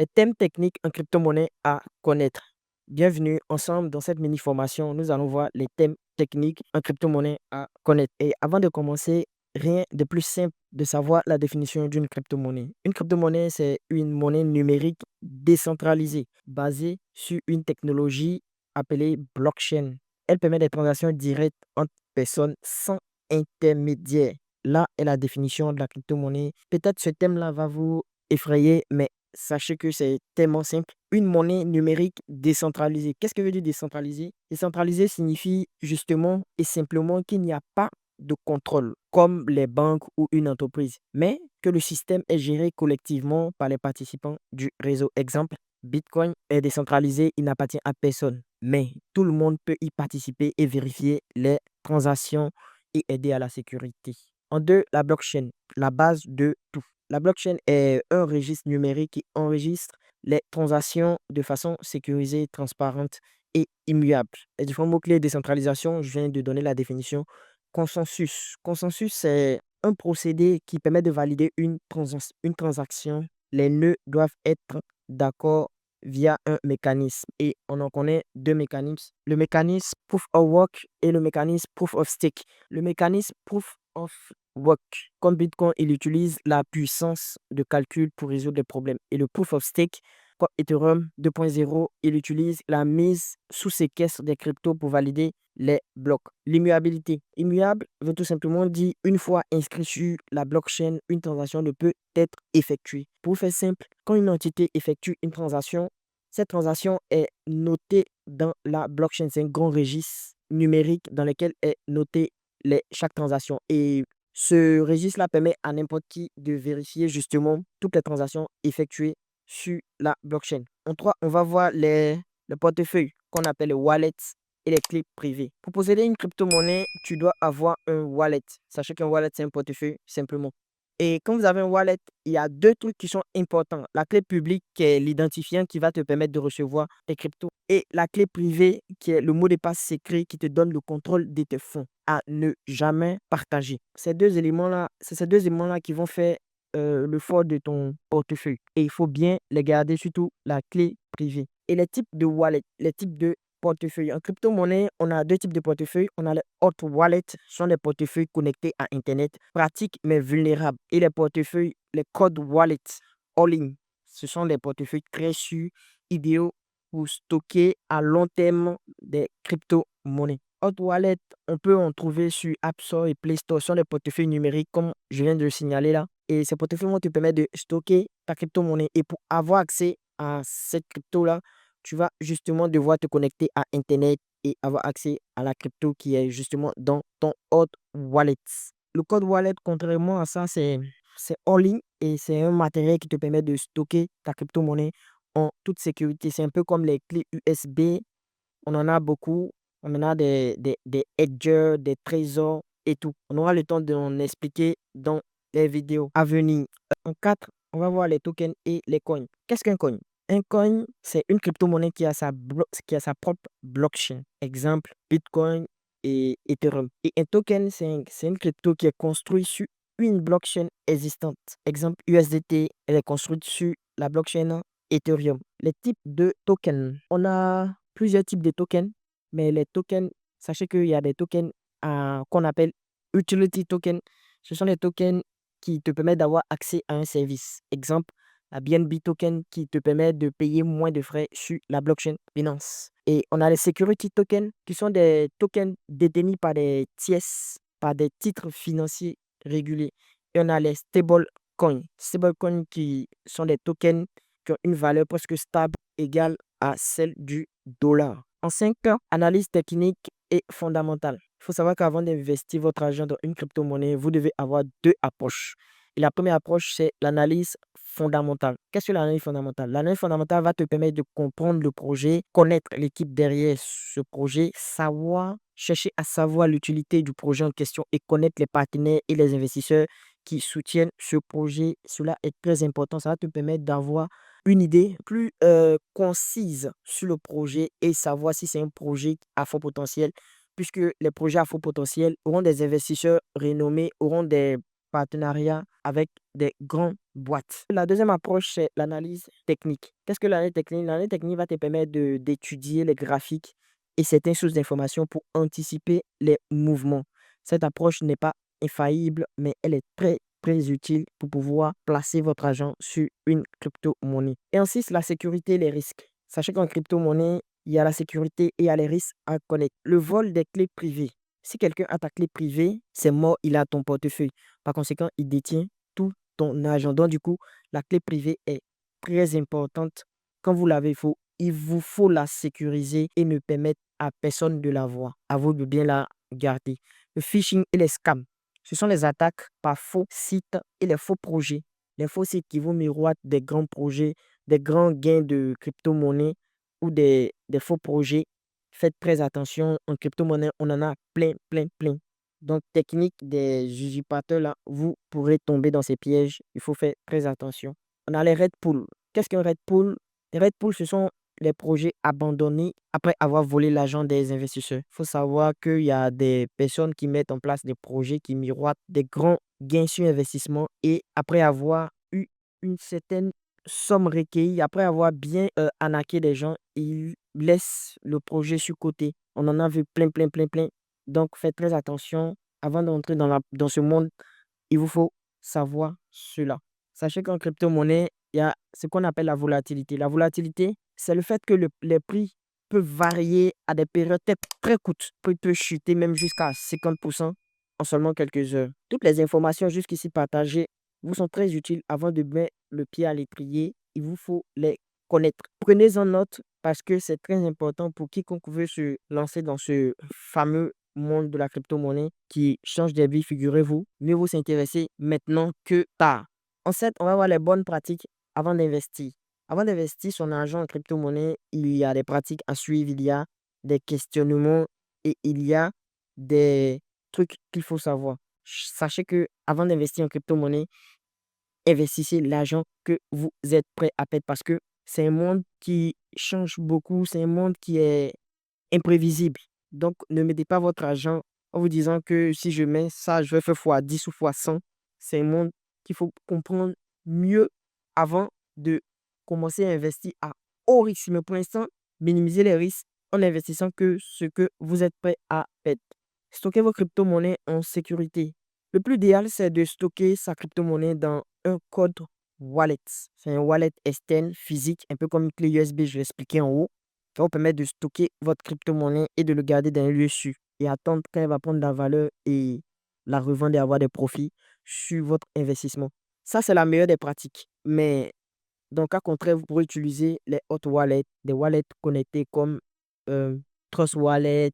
Les thèmes techniques en crypto-monnaie à connaître. Bienvenue ensemble dans cette mini-formation. Nous allons voir les thèmes techniques en crypto-monnaie à connaître. Et avant de commencer, rien de plus simple de savoir la définition d'une crypto-monnaie. Une crypto-monnaie, c'est une monnaie numérique décentralisée basée sur une technologie appelée blockchain. Elle permet des transactions directes entre personnes sans intermédiaire. Là est la définition de la crypto-monnaie. Peut-être ce thème-là va vous effrayer, mais sachez que c'est tellement simple. Une monnaie numérique décentralisée. Qu'est-ce que veut dire décentralisé? Décentralisé signifie justement et simplement qu'il n'y a pas de contrôle comme les banques ou une entreprise, mais que le système est géré collectivement par les participants du réseau. Exemple, Bitcoin est décentralisé, il n'appartient à personne, mais tout le monde peut y participer et vérifier les transactions et aider à la sécurité. En deux, la blockchain, la base de tout. La blockchain est un registre numérique qui enregistre les transactions de façon sécurisée, transparente et immuable. Les différents mots-clés décentralisation, je viens de donner la définition. Consensus. Consensus, c'est un procédé qui permet de valider une transaction. Les nœuds doivent être d'accord via un mécanisme. Et on en connaît deux mécanismes. Le mécanisme Proof of Work et le mécanisme Proof of Stake. Le mécanisme Proof of Work, comme Bitcoin, il utilise la puissance de calcul pour résoudre les problèmes. Et le Proof of Stake, comme Ethereum 2.0, il utilise la mise sous séquestre des cryptos pour valider les blocs. L'immuabilité. Immuable veut tout simplement dire une fois inscrit sur la blockchain, une transaction ne peut être effectuée. Pour faire simple, quand une entité effectue une transaction, cette transaction est notée dans la blockchain. C'est un grand registre numérique dans lequel est notée chaque transaction. Et ce registre-là permet à n'importe qui de vérifier justement toutes les transactions effectuées sur la blockchain. En trois, on va voir le portefeuille qu'on appelle le wallet et les clés privées. Pour posséder une crypto-monnaie, tu dois avoir un wallet. Sachez qu'un wallet, c'est un portefeuille simplement. Et quand vous avez un wallet, il y a deux trucs qui sont importants. La clé publique, qui est l'identifiant qui va te permettre de recevoir tes cryptos. Et la clé privée, qui est le mot de passe secret qui te donne le contrôle de tes fonds à ne jamais partager. Ces deux éléments-là, c'est ces deux éléments-là qui vont faire le fort de ton portefeuille. Et il faut bien les garder, surtout la clé privée. Et les types de wallet, les types de portefeuille. En crypto-monnaie, on a deux types de portefeuilles. On a les hot wallets, ce sont des portefeuilles connectés à Internet, pratiques mais vulnérables. Et les portefeuilles, les cold wallets, all-in, ce sont des portefeuilles très sûrs, idéaux pour stocker à long terme des crypto-monnaies. Hot wallet, on peut en trouver sur App Store et Play Store. Ce sont des portefeuilles numériques comme je viens de le signaler là. Et ces portefeuilles vont te permettre de stocker ta crypto-monnaie. Et pour avoir accès à cette crypto-là, tu vas justement devoir te connecter à Internet et avoir accès à la crypto qui est justement dans ton hot wallet. Le code wallet, contrairement à ça, c'est en ligne et c'est un matériel qui te permet de stocker ta crypto-monnaie en toute sécurité. C'est un peu comme les clés USB. On en a beaucoup. On en a des edgers, des trésors et tout. On aura le temps d'en expliquer dans les vidéos à venir. En 4, on va voir les tokens et les coins. Qu'est-ce qu'un coin? Un coin, c'est une crypto-monnaie qui a sa propre blockchain. Exemple, Bitcoin et Ethereum. Et un token, c'est une crypto qui est construite sur une blockchain existante. Exemple, USDT, elle est construite sur la blockchain Ethereum. Les types de tokens. On a plusieurs types de tokens, mais les tokens, sachez qu'il y a des tokens qu'on appelle utility tokens. Ce sont des tokens qui te permettent d'avoir accès à un service. Exemple, la BNB token qui te permet de payer moins de frais sur la blockchain Binance. Et on a les security tokens qui sont des tokens détenus par des tiers, par des titres financiers régulés. Et on a les stablecoins. Stablecoins qui sont des tokens qui ont une valeur presque stable égale à celle du dollar. En 5 ans, analyse technique et fondamentale. Il faut savoir qu'avant d'investir votre argent dans une crypto-monnaie, vous devez avoir deux approches. Et la première approche, c'est l'analyse fondamentale. Qu'est-ce que l'analyse fondamentale? L'analyse fondamentale va te permettre de comprendre le projet, connaître l'équipe derrière ce projet, chercher à savoir l'utilité du projet en question et connaître les partenaires et les investisseurs qui soutiennent ce projet. Cela est très important. Ça va te permettre d'avoir une idée plus concise sur le projet et savoir si c'est un projet à fort potentiel, puisque les projets à fort potentiel auront des investisseurs renommés, auront des partenariats avec des grandes boîtes. La deuxième approche, c'est l'analyse technique. Qu'est-ce que l'analyse technique? L'analyse technique va te permettre d'étudier les graphiques et certaines sources d'informations pour anticiper les mouvements. Cette approche n'est pas infaillible, mais elle est très, très utile pour pouvoir placer votre argent sur une crypto-monnaie. Et ensuite, la sécurité et les risques. Sachez qu'en crypto-monnaie, il y a la sécurité et il y a les risques à connaître. Le vol des clés privées. Si quelqu'un a ta clé privée, c'est mort, il a ton portefeuille. Par conséquent, il détient tout ton argent. Donc, du coup, la clé privée est très importante. Quand vous l'avez, il vous faut la sécuriser et ne permettre à personne de la voir. À vous de bien la garder. Le phishing et les scams. Ce sont les attaques par faux sites et les faux projets. Les faux sites qui vous miroitent des grands projets, des grands gains de crypto-monnaie ou des faux projets. Faites très attention. En crypto-monnaie, on en a plein, plein, plein. Donc, technique des usurpateurs, là, vous pourrez tomber dans ces pièges. Il faut faire très attention. On a les Red Pool. Qu'est-ce qu'un Red Pool? Les Red Pool, ce sont les projets abandonnés après avoir volé l'argent des investisseurs. Il faut savoir qu'il y a des personnes qui mettent en place des projets qui miroitent des grands gains sur investissement et après avoir eu une certaine somme recueillie, après avoir bien arnaqué des gens, ils laissent le projet sur côté. On en a vu plein, plein, plein, plein. Donc, faites très attention. Avant d'entrer dans ce monde, il vous faut savoir cela. Sachez qu'en crypto-monnaie, il y a ce qu'on appelle la volatilité. La volatilité, c'est le fait que les prix peuvent varier à des périodes très courtes. Il peut chuter même jusqu'à 50% en seulement quelques heures. Toutes les informations jusqu'ici partagées vous sont très utiles avant de mettre le pied à l'étrier. Il vous faut les connaître. Prenez-en note parce que c'est très important pour quiconque veut se lancer dans ce fameux monde de la crypto-monnaie qui change des vies, figurez-vous. Mieux vous s'intéresser maintenant que tard. Ensuite, on va voir les bonnes pratiques avant d'investir. Avant d'investir son argent en crypto-monnaie, il y a des pratiques à suivre, il y a des questionnements et il y a des trucs qu'il faut savoir. Sachez que avant d'investir en crypto-monnaie, investissez l'argent que vous êtes prêt à perdre parce que c'est un monde qui change beaucoup, c'est un monde qui est imprévisible. Donc, ne mettez pas votre argent en vous disant que si je mets ça, je vais faire fois 10 ou fois 100. C'est un monde qu'il faut comprendre mieux avant de commencer à investir à haut risque. Mais pour l'instant, minimisez les risques en investissant que ce que vous êtes prêt à perdre. Stockez vos crypto-monnaies en sécurité. Le plus idéal, c'est de stocker sa crypto-monnaie dans un code wallet. C'est un wallet externe, physique, un peu comme une clé USB, je l'ai expliqué en haut, qui va vous permettre de stocker votre crypto-monnaie et de le garder dans un lieu sûr et attendre quand elle va prendre de la valeur et la revendre et avoir des profits sur votre investissement. Ça, c'est la meilleure des pratiques. Mais dans le cas contraire, vous pourrez utiliser les hot wallets, des wallets connectés comme euh, Trust Wallet.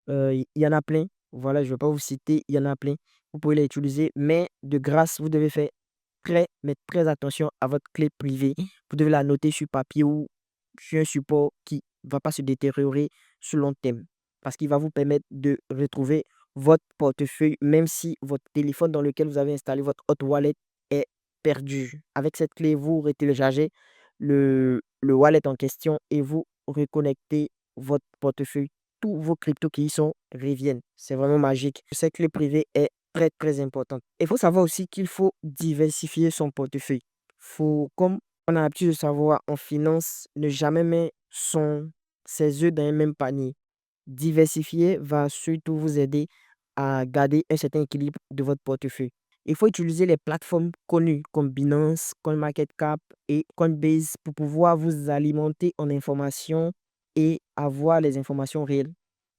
Il y en a plein. Voilà, je ne vais pas vous citer, il y en a plein. Vous pouvez les utiliser, mais de grâce, vous devez faire mais très attention à votre clé privée. Vous devez la noter sur papier ou sur un support qui ne va pas se détériorer sur long terme parce qu'il va vous permettre de retrouver votre portefeuille même si votre téléphone dans lequel vous avez installé votre hot wallet est perdu. Avec cette clé, vous retéléchargez le wallet en question et vous reconnectez votre portefeuille. Tous vos cryptos qui y sont reviennent. C'est vraiment magique. Cette clé privée est très, très importante. Il faut savoir aussi qu'il faut diversifier son portefeuille. Faut, comme on a l'habitude de savoir en finance, ne jamais mettre ses œufs dans un même panier. Diversifier va surtout vous aider à garder un certain équilibre de votre portefeuille. Il faut utiliser les plateformes connues comme Binance, CoinMarketCap et Coinbase pour pouvoir vous alimenter en informations et avoir les informations réelles.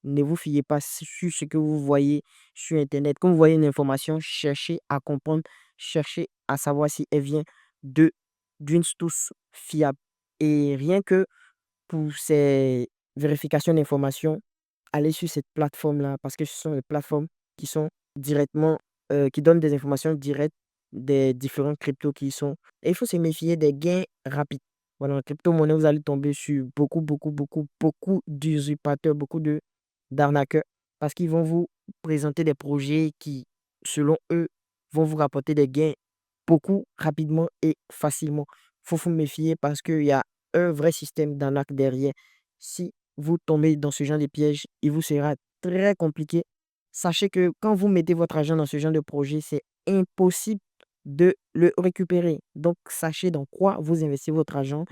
Ne vous fiez pas sur ce que vous voyez sur Internet. Quand vous voyez une information, cherchez à comprendre, cherchez à savoir si elle vient de d'une source fiable. Et rien que pour ces vérifications d'informations, allez sur cette plateforme-là parce que ce sont les plateformes qui sont directement, qui donnent des informations directes des différents cryptos qui y sont. Et il faut se méfier des gains rapides. Voilà, en crypto-monnaie, vous allez tomber sur beaucoup, beaucoup, beaucoup, beaucoup d'usurpateurs, beaucoup d'arnaqueurs parce qu'ils vont vous présenter des projets qui, selon eux, vont vous rapporter des gains beaucoup rapidement et facilement. Il faut vous méfier parce qu'il y a un vrai système d'arnaque derrière. Si vous tombez dans ce genre de piège, il vous sera très compliqué. Sachez que quand vous mettez votre argent dans ce genre de projet, c'est impossible de le récupérer. Donc, sachez dans quoi vous investissez votre argent.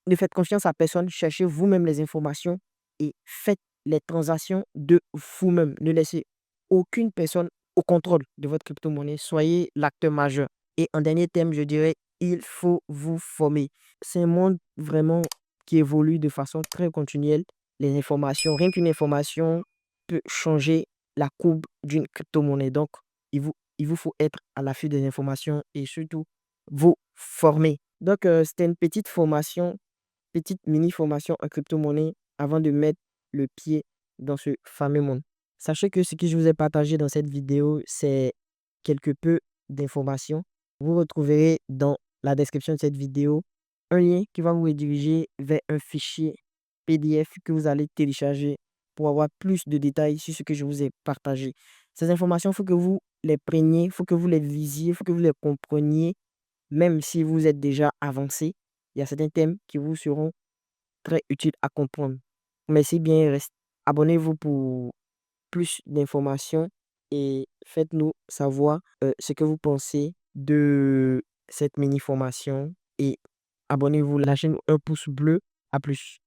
Ne faites confiance à personne, cherchez vous-même les informations et faites les transactions de vous-même. Ne laissez aucune personne au contrôle de votre crypto-monnaie. Soyez l'acteur majeur. Et en dernier terme, je dirais, il faut vous former. C'est un monde vraiment qui évolue de façon très continuelle. Les informations, rien qu'une information peut changer la courbe d'une crypto-monnaie. Donc, il vous faut être à l'affût des informations et surtout vous former. Donc, c'était une petite mini formation en crypto-monnaie avant de mettre le pied dans ce fameux monde. Sachez que ce que je vous ai partagé dans cette vidéo, c'est quelque peu d'informations. Vous retrouverez dans la description de cette vidéo un lien qui va vous rediriger vers un fichier PDF que vous allez télécharger pour avoir plus de détails sur ce que je vous ai partagé. Ces informations, il faut que vous les preniez, il faut que vous les lisiez, il faut que vous les compreniez, même si vous êtes déjà avancé. Il y a certains thèmes qui vous seront très utiles à comprendre. Merci bien, abonnez-vous pour plus d'informations et faites-nous savoir ce que vous pensez de cette mini formation et abonnez-vous, lâchez-nous un pouce bleu. À plus.